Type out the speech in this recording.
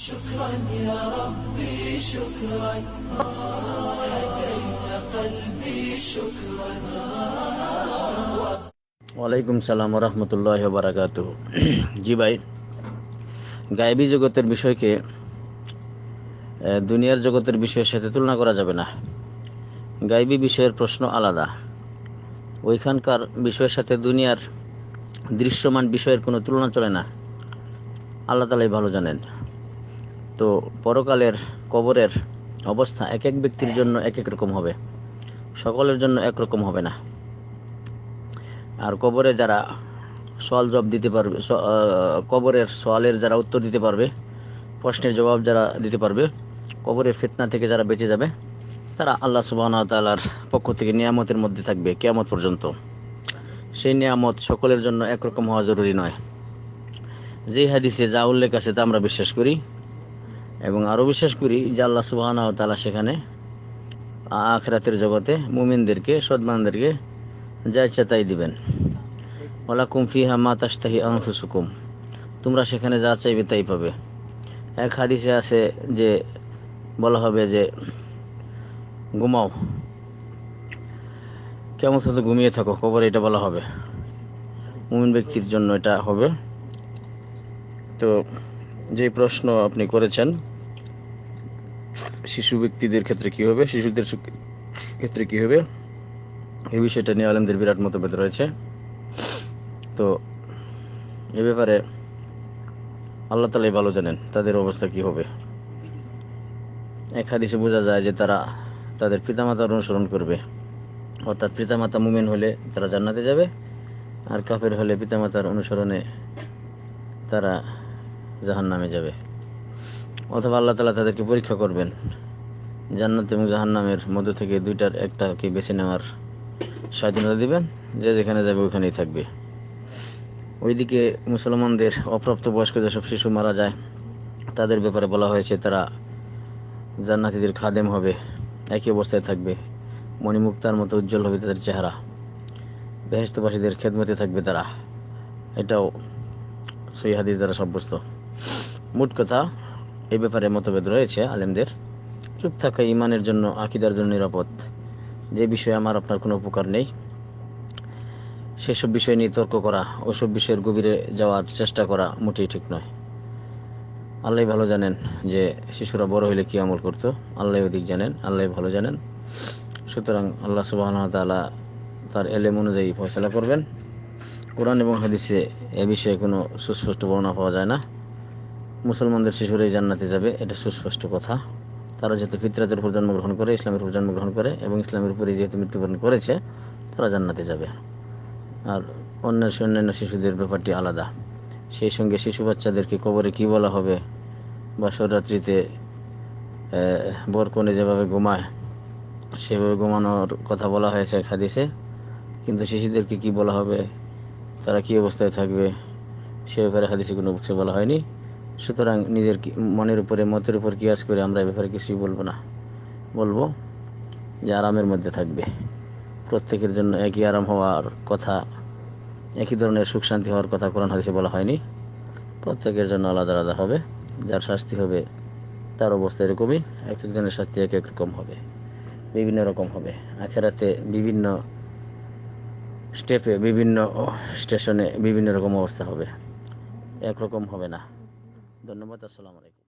شكرا يا ربي شكرا هديت قلبي شكرا ওয়ালাইকুম সালাম রহমতুল্লাহ বারাকাতুহু। জি ভাই, গায়েবী জগতের বিষয়কে দুনিয়ার জগতের বিষয়ের সাথে তুলনা করা যাবে না। গায়েবী বিষয়ের প্রশ্ন আলাদা, ওইখানকার বিষয়ের সাথে দুনিয়ার দৃশ্যমান বিষয়ের কোনো তুলনা চলে না। আল্লাহ তাআলাই ভালো জানেন। তো পরকালের কবরের অবস্থা এক এক ব্যক্তির জন্য এক এক রকম হবে, সকলের জন্য একরকম হবে না। আর কবরে যারা সওয়াল জবাব দিতে পারবে, কবরের সওয়ালের যারা উত্তর দিতে পারবে, প্রশ্নের জবাব যারা দিতে পারবে, কবরের ফিতনা থেকে যারা বেঁচে যাবে, তারা আল্লাহ সুবহানাহু ওয়া তাআলার পক্ষ থেকে নিয়ামতের মধ্যে থাকবে কিয়ামত পর্যন্ত। সেই নিয়ামত সকলের জন্য একরকম হওয়া জরুরি নয়। যে হাদিসে যা উল্লেখ আছে তা আমরা বিশ্বাস করি, এবং আরও বিশ্বাস করি যে আল্লাহ সুবহানাহু ওয়া তাআলা সেখানে আখিরাতের জগতে মুমিনদেরকে, সৎমানদেরকে যা ইচ্ছা তাই দিবেন। ওয়ালাকুম ফিহা মা তাশতাহি আনফুসুকুম, তোমরা সেখানে যা চাইবে তাই পাবে। এক হাদিসে আছে যে বলা হবে যে ঘুমাও, কেমন শুধু ঘুমিয়ে থাকো, কবরে এটা বলা হবে। মুমিন ব্যক্তির জন্য এটা হবে। তো যে প্রশ্ন আপনি করেছেন, শিশু ব্যক্তিদের ক্ষেত্রে কি হবে, শিশুদের ক্ষেত্রে কি হবে, এই বিষয়টা নিয়ে আলেমদের বিরাট মতভেদ রয়েছে। তো এ ব্যাপারে আল্লাহ তাআলাই ভালো জানেন তাদের অবস্থা কি হবে। এক হাদিসে বোঝা যায় যে তারা তাদের পিতামাতার অনুসরণ করবে, অর্থাৎ পিতামাতা মুমিন হলে তারা জান্নাতে যাবে, আর কাফের হলে পিতামাতার অনুসরণে তারা জাহান্নামে যাবে। অথবা আল্লাহ তাআলা তাদেরকে পরীক্ষা করবেন, জান্নাত এবং জাহান্নামের মধ্য থেকে দুইটার একটাকে বেছে নেওয়ার স্বাধীনতা দিবেন, যে যেখানে যাবে ওখানেই থাকবে। ওইদিকে মুসলমানদের অপ্রাপ্ত বয়স্ক যেসব শিশু মারা যায়, তাদের ব্যাপারে বলা হয়েছে তারা জান্নাতীদের খাদেম হবে, একই অবস্থায় থাকবে, মণিমুক্তার মতো উজ্জ্বল হবে তাদের চেহারা, বেহেশতবাসীদের খেদমতে থাকবে তারা। এটাও সহিহ হাদিস দ্বারা সাব্যস্ত। মোট কথা, এই ব্যাপারে মতভেদ রয়েছে আলেমদের। চুপ থাকা ঈমানের জন্য, আকীদার জন্য নিরাপদ। যে বিষয়ে আমার আপনার কোনো উপকার নেই, সেসব বিষয় নিয়ে তর্ক করা, ওসব বিষয়ের গভীরে যাওয়ার চেষ্টা করা মোটেই ঠিক নয়। আল্লাহ ভালো জানেন যে শিশুরা বড় হইলে কি আমল করতো, আল্লাহ অধিক জানেন, আল্লাহ ভালো জানেন। সুতরাং আল্লাহ সুবহানাহু ওয়া তাআলা তার এলেম অনুযায়ী ফয়সালা করবেন। কোরআন এবং হাদিসে এ বিষয়ে কোনো সুস্পষ্ট বর্ণনা পাওয়া যায় না। মুসলমানদের শিশুরাই জান্নাতে যাবে, এটা সুস্পষ্ট কথা। তারা যেহেতু ফিতরাতের উপর জন্মগ্রহণ করে, ইসলামের উপর জন্মগ্রহণ করে, এবং ইসলামের উপরে যেহেতু মৃত্যুবরণ করেছে, তারা জান্নাতে যাবে। আর অন্যান্য শিশুদের ব্যাপারটি আলাদা। সেই সঙ্গে শিশু বাচ্চাদেরকে কবরে কি বলা হবে, বা শররাত্রিতে বর কনে যেভাবে ঘুমায় সেভাবে ঘুমানোর কথা বলা হয়েছে এক হাদিসে, কিন্তু শিশুদেরকে কি বলা হবে, তারা কি অবস্থায় থাকবে, সে ব্যাপারে হাদিসে কোনো কিছু বলা হয়নি। সুতরাং নিজের মনের উপরে, মতের উপর কিয়াস করে আমরা এ ব্যাপারে কিছুই বলবো না। বলবো যে আরামের মধ্যে থাকবে, প্রত্যেকের জন্য একই আরাম হওয়ার কথা, একই ধরনের সুখ শান্তি হওয়ার কথা কোরআন হাদিসে বলা হয়নি। প্রত্যেকের জন্য আলাদা আলাদা হবে। যার শাস্তি হবে তার অবস্থা এরকমই, এক একজনের শাস্তি এক এক রকম হবে, বিভিন্ন রকম হবে। আখিরাতে বিভিন্ন স্টেপে, বিভিন্ন স্টেশনে বিভিন্ন রকম অবস্থা হবে, একরকম হবে না। ধন্যবাদ। আসসালামু আলাইকুম।